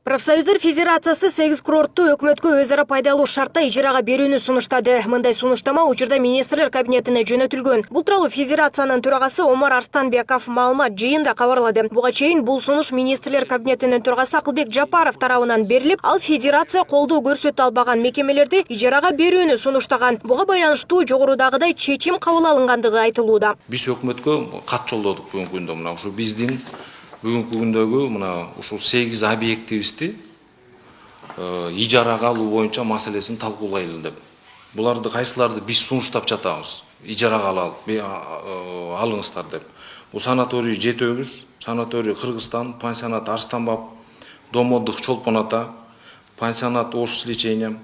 Профсоюздар Федерациясы 8 курортту өкмөткө өз ара пайдалуу шартта ижарага берүүнү сунуштады. Мындай сунуштама учурда министрлер кабинетине жөнөтүлгөн. Бул тууралуу федерациянын төрагасы Омар Арстанбеков маалымат жыйында кабарлады. Буга чейин бул сунуш министрлер кабинетинин төрагасы Акылбек Жапаров тарабынан берилип, ал федерация колдоо көрсөтө албаган мекемелерди ижарага берүүнү сунуштаган. Буга байланыштуу жогорудагыдай чечим кабыл алынгандыгы айтылууда. Биз өкмөткө кат жолдодук бүгүнкү күндө. Мына ушу биздин бүгүнкү күндөгү мына ушул 8 объектибизди ижарага алуу боюнча маселесин талкуулайлы деп. Буларды кайсыларды биз сунуштап жатабыз. Ижарага алыңыздар деп. Бул санаторий Жетөгүз, санаторий Кыргызстан, пансионат Арстанбаб, дом отдыха Чолпон Ата, пансионат Ош с лечением,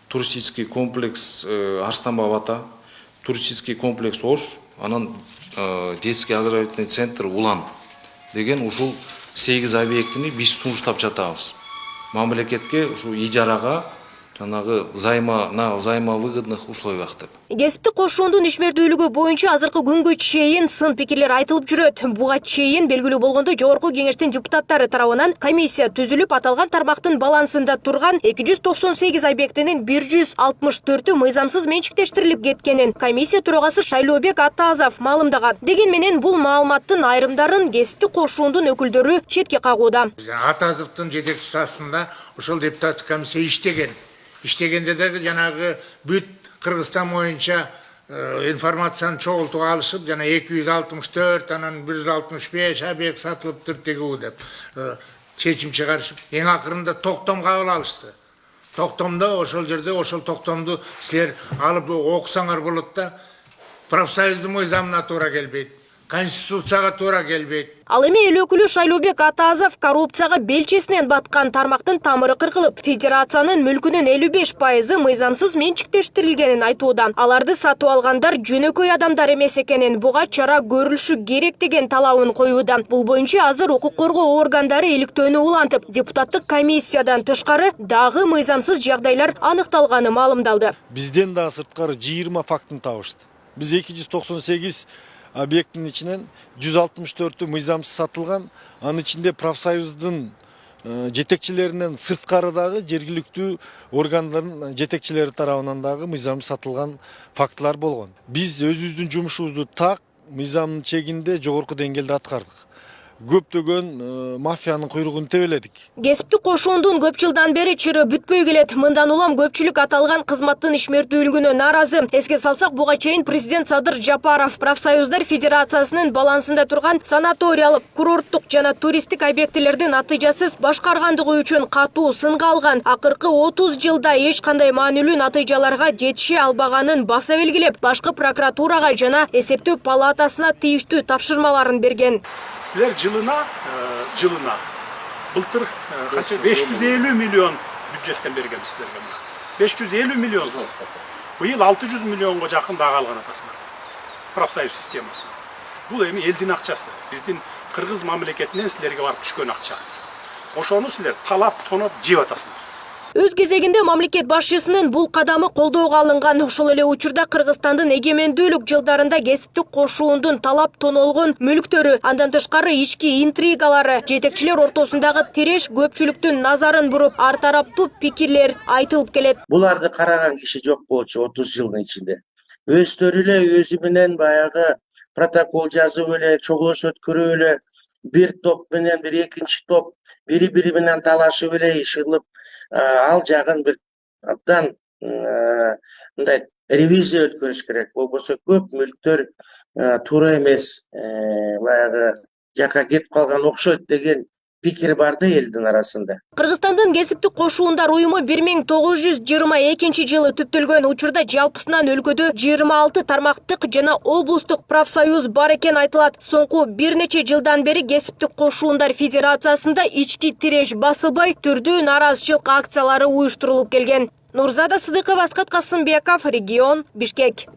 туристический комплекс Арстанбаб Ата, туристический комплекс Ош, анан детский оздоровительный центр Улан деген ушул 8 объектини биз сунуштап жатабыз. Мамлекетке ушу ижарага жанагы взаимовыгодных условиях деп. Кесиптик кошуундун ишмердүүлүгү боюнча азыркы күнгө чейин сын пикирлер айтылып жүрөт. Буга чейин белгилүү болгондой жогорку кеңештин депутаттары тарабынан комиссия түзүлүп, аталган тармактын балансында турган 298 объектинин 164-ü мыйзамсыз менчиктештирилип кеткенин комиссия төрагасы Шайлообек Атазов маалымдаган. Деген менен бул маалыматтын айрымдарын кесиптик кошуундун өкүлдөрү четке кагууда. Атазовдун жетекчиси астында ошол депутаттык комиссия иштегенде дагы жанагы бүт Кыргызстан боюнча информацияны чогултууга алышып, жана 264, анан 165 объект сатылыптыр тегүү деп чечим чыгарышып, эң акырында токтом кабыл алышты. Токтомдо ошол жерде ошол токтомду силер алып окусаңар болот да, профсоюздун мыйзамына туура келбейт, конституцияга туура келбейт. Ал эми эл өкүлү Шайлообек Атазов коррупцияга белчесинен баткан тармактын тамыры кыркылып, федерациянын мүлкүнүн 55% мыйзамсыз менчиктештирилгенин айтууда. Аларды сатып алгандар жөнөкөй адамдар эмес экенин, буга чара көрүлүшү керек деген талабын коюуда. Бул боюнча азыр укук коргоо органдары иликтөөнү улантып, депутаттык комиссиядан тышкары дагы мыйзамсыз жагдайлар аныкталганы маалымдалды. Бизден да сырткары 20 фактын табышты. Биз 298 объекттин ичинен 164-ü мыйзамсыз сатылган, анын ичинде профсоюздун жетекчилеринен сырткары дагы жергиликтүү органдардын жетекчилери тарабынан дагы мыйзамсыз сатылган фактылар болгон. Биз өзүбүздүн жумушубузду так мыйзамдын чегинде жогорку деңгээлде аткардык. Көптөгөн мафиянын куйругун тебеледик. Кесиптик кошуундун көп жылдан бери чыры бүтпөй келет. Мындан улам көпчүлүк аталган кызматтын ишмердүүлүгүнө нааразы. Эске салсак, буга чейин президент Садыр Жапаров Профсоюздар Федерациясынын балансында турган санаториялык, курорттук жана туристтик объектилерди натыйжасыз башкаргандыгы үчүн катуу сынга алган. Акыркы 30 жылда эч кандай маанилүү натыйжаларга жетише албаганын баса белгилеп, башкы прокуратурага жана эсептөө палатасына тийиштүү тапшырмаларын берген. Силер жылына былтыр канча 550 миллион бюджеттен бергенбиз силерге. 550 миллион сом. Быйыл 600 миллионго жакын дагы алган атасыздар. Профсоюз системасына. Бул эми элдин акчасы. Биздин кыргыз мамлекетинен силерге барып түшкөн акча. Ошону силер талап тоноп жеп атасыздар. Өз кезегинде мамлекет башчысынын бул кадамы колдоого алынган. Ошол эле учурда Кыргызстандын эгемендүүлүк жылдарында кесиптик кошуундун талап тонолгон мүлктөрү, андан тышкары ички интригалары, жетекчилер ортосундагы тиреш көпчүлүктүн назарын буруп, ар тараптуу пикирлер айтылып келет. Буларды караган киши жок болчу 30 жылдын ичинде. Өздөрү эле өзү менен баягы протокол жазып эле, чогулуш өткөрүп эле, бир топ менен бир экинчи топ бири менен талашып эле иш кылып, ал жагын бир абдан мындай ревизия өткөрүш керек. Болбосо көп мүлктөр туура эмес, баягы жака кетип калган окшойт деген пикир бар да элдин арасында. Кыргызстандын кесиптик кошуундар уюму 1922-жылы түптөлгөн. Учурда жалпысынан өлкөдө 26 тармактык жана облустук профсоюз бар экен айтылат. Соңку бир нече жылдан бери кесиптик кошуундар федерациясында ички тиреш басылбай, түрдүү нааразычылык акциялары уюштурулуп келген. Нурзада Сыдыкова, Асхат Касымбеков, Регион, Бишкек.